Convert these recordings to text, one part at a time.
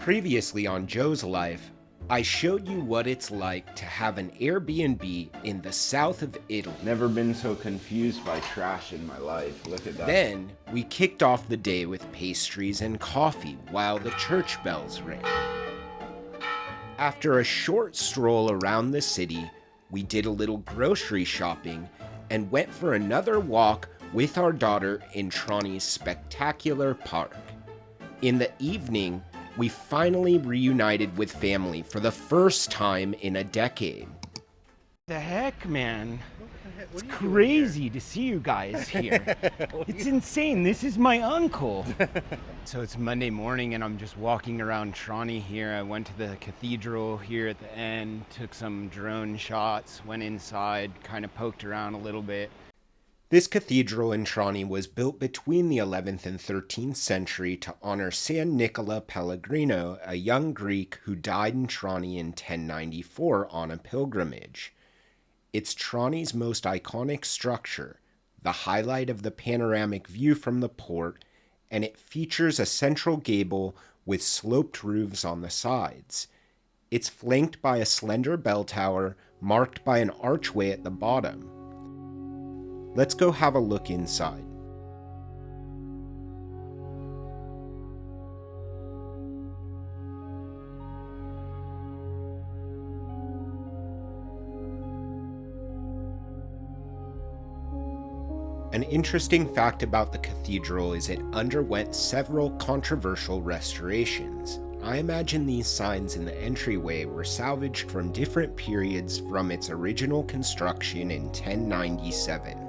Previously on Joe's Life, I showed you what it's like to have an Airbnb in the south of Italy. Never been so confused by trash in my life. Look at that. Then, we kicked off the day with pastries and coffee while the church bells rang. After a short stroll around the city, we did a little grocery shopping and went for another walk with our daughter in Trani's spectacular park. In the evening, we finally reunited with family for the first time in a decade. The heck, man? It's crazy to see you guys here. It's insane. This is my uncle. So it's Monday morning and I'm just walking around Trani here. I went to the cathedral here at the end, took some drone shots, went inside, kind of poked around a little bit. This cathedral in Trani was built between the 11th and 13th century to honor San Nicola Pellegrino, a young Greek who died in Trani in 1094 on a pilgrimage. It's Trani's most iconic structure, the highlight of the panoramic view from the port, and it features a central gable with sloped roofs on the sides. It's flanked by a slender bell tower marked by an archway at the bottom. Let's go have a look inside. An interesting fact about the cathedral is it underwent several controversial restorations. I imagine these signs in the entryway were salvaged from different periods from its original construction in 1097.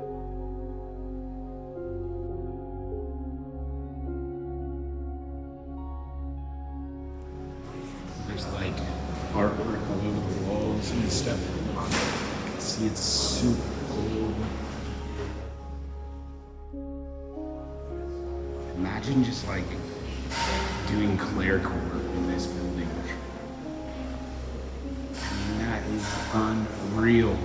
There's like artwork all over the walls and stuff. You can see it's super old. Imagine just like doing clerical work in this building. I mean, that is unreal.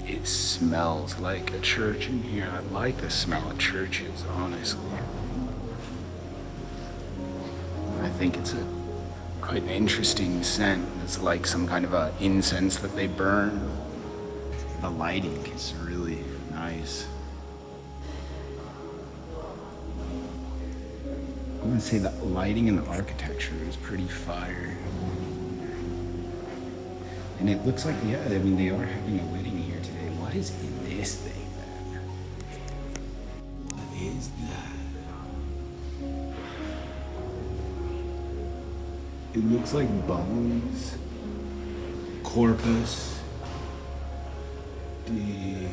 It smells like a church in here. I like the smell of churches, honestly. I think it's quite an interesting scent. It's like some kind of a incense that they burn. The lighting is really nice. I'm gonna say the lighting and the architecture is pretty fire. And it looks like, yeah, I mean, they are having a wedding here today. What is in this thing, man? What is that? It looks like bones. Corpus. The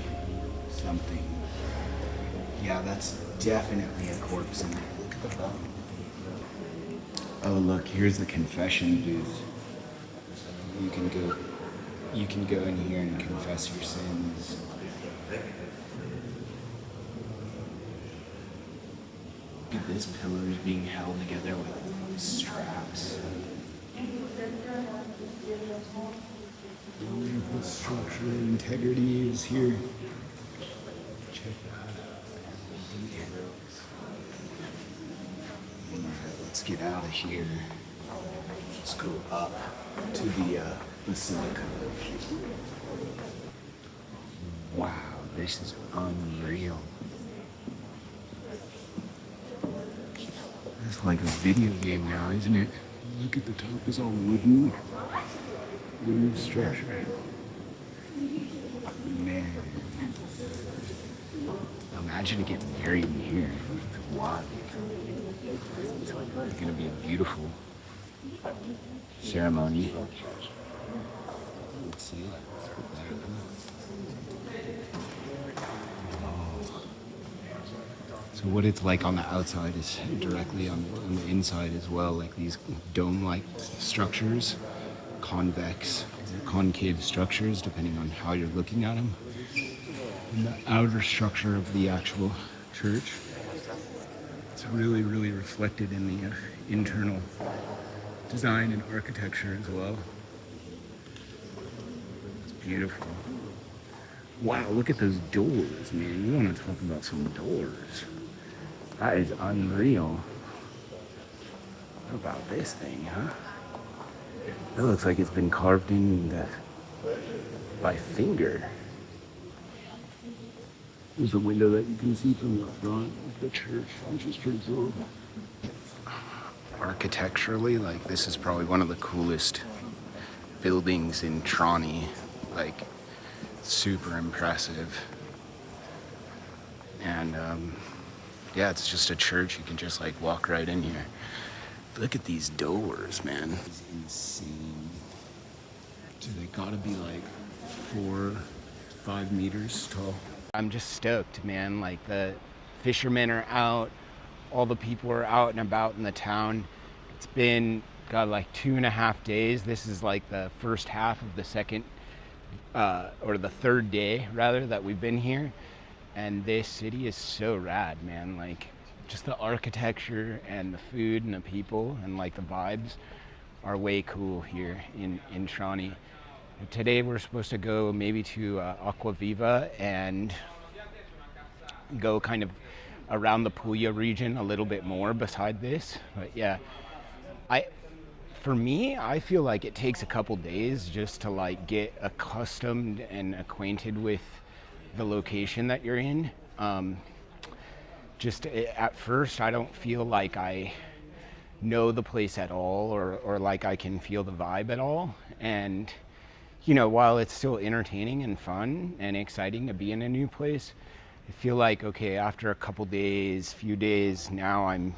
something. Yeah, that's definitely a corpse in there. Look at the bone. Oh, look, here's the confession booth. You can go in here and confess your sins. Look at this, pillars being held together with straps. Beautiful structural integrity is here. Check that out. Alright, let's get out of here. Let's go up to the basilica. Wow, this is unreal. It's like a video game now, isn't it? Look at the top, it's all wooden structure. Man, imagine getting married in here. It's wild. It's gonna be a beautiful ceremony. Let's see. Oh. So what it's like on the outside is directly on the inside as well, like these dome-like structures, convex, concave structures, depending on how you're looking at them. And the outer structure of the actual church, it's really, really reflected in the internal design and architecture as well. It's beautiful. Wow, look at those doors, man. You want to talk about some doors. That is unreal. What about this thing, huh? That looks like it's been carved in by finger. There's a window that you can see from the front of the church, which is pretty cool. Architecturally, like, this is probably one of the coolest buildings in Trani. Like, super impressive. And yeah, it's just a church. You can just like walk right in here. Look at these doors, man. It's insane. So they gotta be like 4-5 meters tall. I'm just stoked, man. Like, the fishermen are out, all the people are out and about in the town. It's been, God, like 2.5 days. This is like the first half of the second, or the third day, rather, that we've been here. And this city is so rad, man. Like, just the architecture and the food and the people and like the vibes are way cool here in Trani. Today we're supposed to go maybe to Aquaviva and go kind of around the Puglia region a little bit more beside this. But yeah, for me, I feel like it takes a couple days just to like get accustomed and acquainted with the location that you're in. Just at first, I don't feel like I know the place at all, or like I can feel the vibe at all. And you know, while it's still entertaining and fun and exciting to be in a new place, I feel like, okay, after a couple days, few days, now I'm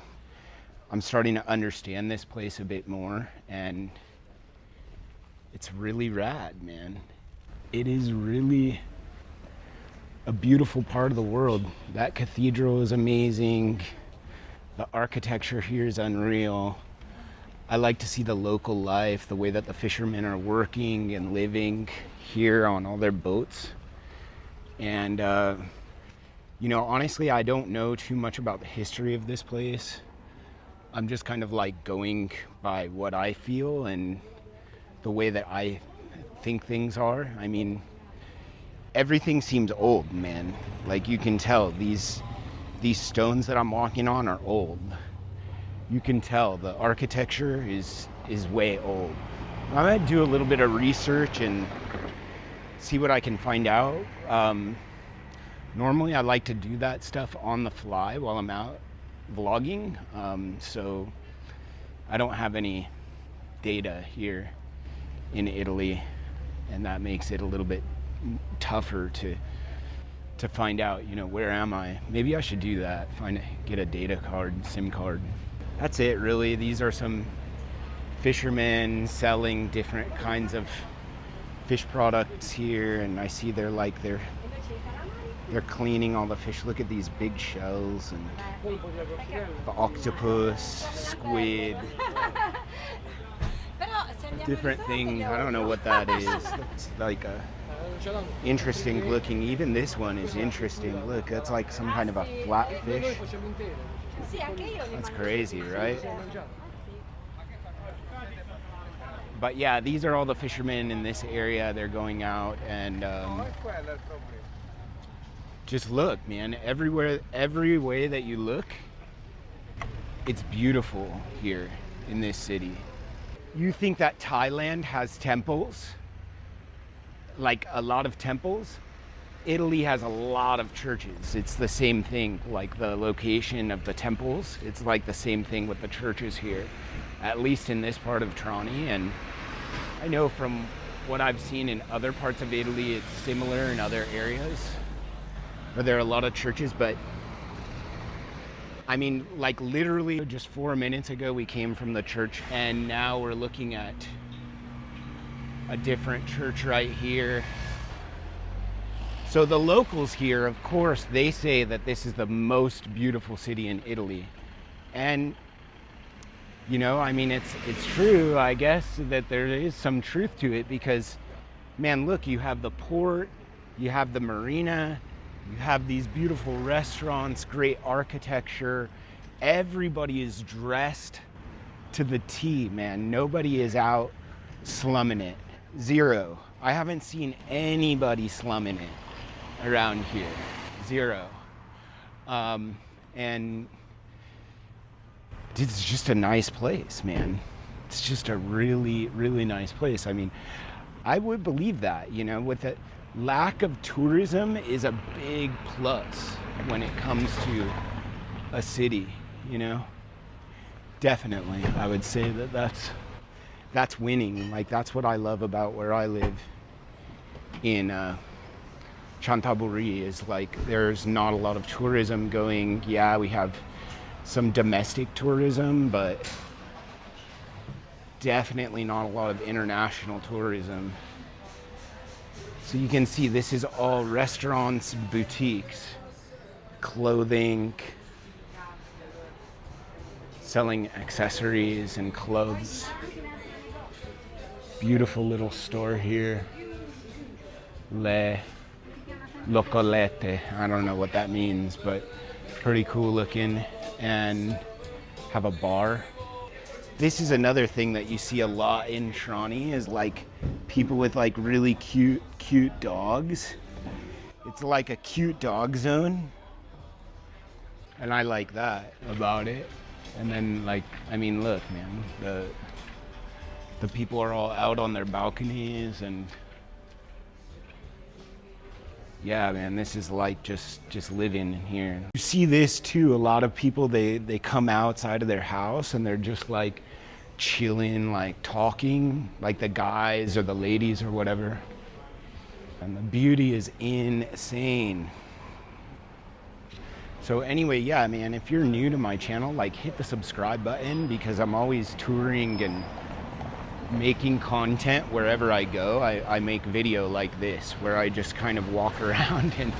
starting to understand this place a bit more, and it's really rad, man. It is really a beautiful part of the world. That cathedral is amazing. The architecture here is unreal. I like to see the local life, the way that the fishermen are working and living here on all their boats. And, you know, honestly, I don't know too much about the history of this place. I'm just kind of like going by what I feel and the way that I think things are. I mean, everything seems old, man. Like, you can tell these stones that I'm walking on are old. You can tell the architecture is way old. I'm gonna do a little bit of research and see what I can find out. Normally I like to do that stuff on the fly while I'm out vlogging, so I don't have any data here in Italy, and that makes it a little bit tougher to find out, you know, where am I? Maybe I should do that, get a data card, SIM card. That's it, really. These are some fishermen selling different kinds of fish products here, and I see they're cleaning all the fish. Look at these big shells and the octopus, squid, different things. I don't know what that is. It's like a interesting looking. Even this one is interesting. Look, that's like some kind of a flatfish. That's crazy, right? But yeah, these are all the fishermen in this area. They're going out and just look, man. Everywhere, every way that you look, it's beautiful here in this city. You think that Thailand has temples? Like a lot of temples? Italy has a lot of churches. It's the same thing, like the location of the temples. It's like the same thing with the churches here, at least in this part of Trani. And I know from what I've seen in other parts of Italy, it's similar in other areas where there are a lot of churches. But I mean, like literally just 4 minutes ago, we came from the church, and now we're looking at a different church right here. So the locals here, of course, they say that this is the most beautiful city in Italy. And, you know, I mean, it's true, I guess, that there is some truth to it, because, man, look, you have the port, you have the marina, you have these beautiful restaurants, great architecture. Everybody is dressed to the T, man. Nobody is out slumming it. Zero. I haven't seen anybody slumming it. around here. Zero. And it's just a nice place, man. It's just a really, really nice place. I mean, I would believe that, you know, with the lack of tourism is a big plus when it comes to a city, you know. Definitely, I would say that's winning. Like, that's what I love about where I live in Chantaburi, is like there's not a lot of tourism going. Yeah, we have some domestic tourism, but definitely not a lot of international tourism. So you can see this is all restaurants, boutiques, clothing, selling accessories and clothes. Beautiful little store here. Le Locolete. I don't know what that means, but pretty cool looking. And have a bar. This is another thing that you see a lot in Trani, is like people with like really cute dogs. It's like a cute dog zone. And I like that about it. And then, like, I mean, look, man, the people are all out on their balconies, and yeah, man, this is like just living here. You see this too. A lot of people, they come outside of their house and they're just like chilling, like talking, like the guys or the ladies or whatever. And the beauty is insane. So anyway, yeah, man, if you're new to my channel, like, hit the subscribe button, because I'm always touring and making content wherever I go. I make video like this, where I just kind of walk around and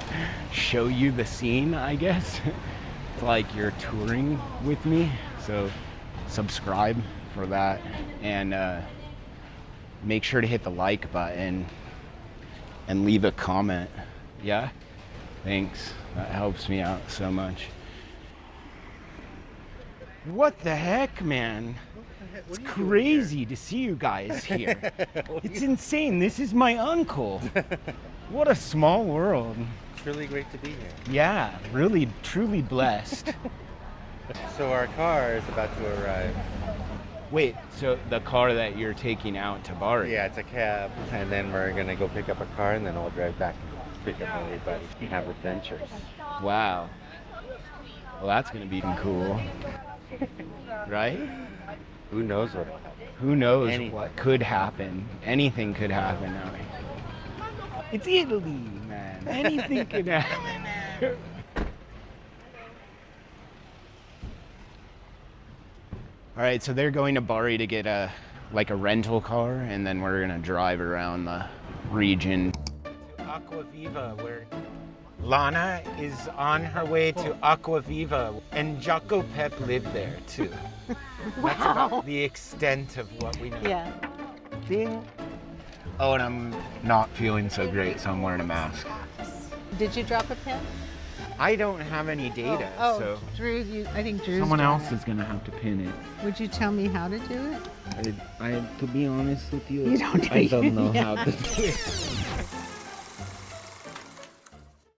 show you the scene, I guess. It's like you're touring with me. So subscribe for that, and make sure to hit the like button and leave a comment. Yeah? Thanks. That helps me out so much. What the heck, man? It's crazy to see you guys here. It's insane. This is my uncle. What a small world. It's really great to be here. Yeah, really, truly blessed. So our car is about to arrive. Wait, so the car that you're taking out to Bari? Yeah, it's a cab, and then we're gonna go pick up a car, and then I'll drive back and pick up everybody. Have adventures. Wow. Well, that's gonna be cool. Right? Who knows what? Who knows Anything. what could happen? Anything could happen now. It's Italy, man. Anything could happen. All right, so they're going to Bari to get a rental car, and then we're gonna drive around the region. Aquaviva, where Lana is on her way to Aquaviva, and Jaco Pep lived there too. That's about the extent of what we know. Yeah. Ding. Oh, and I'm not feeling so great, so I'm wearing a mask. Did you drop a pin? I don't have any data, so Drew, I think Drew's someone doing else it. is gonna have to pin it. Would you tell me how to do it? I to be honest with you, You don't I don't know yeah. how to do it.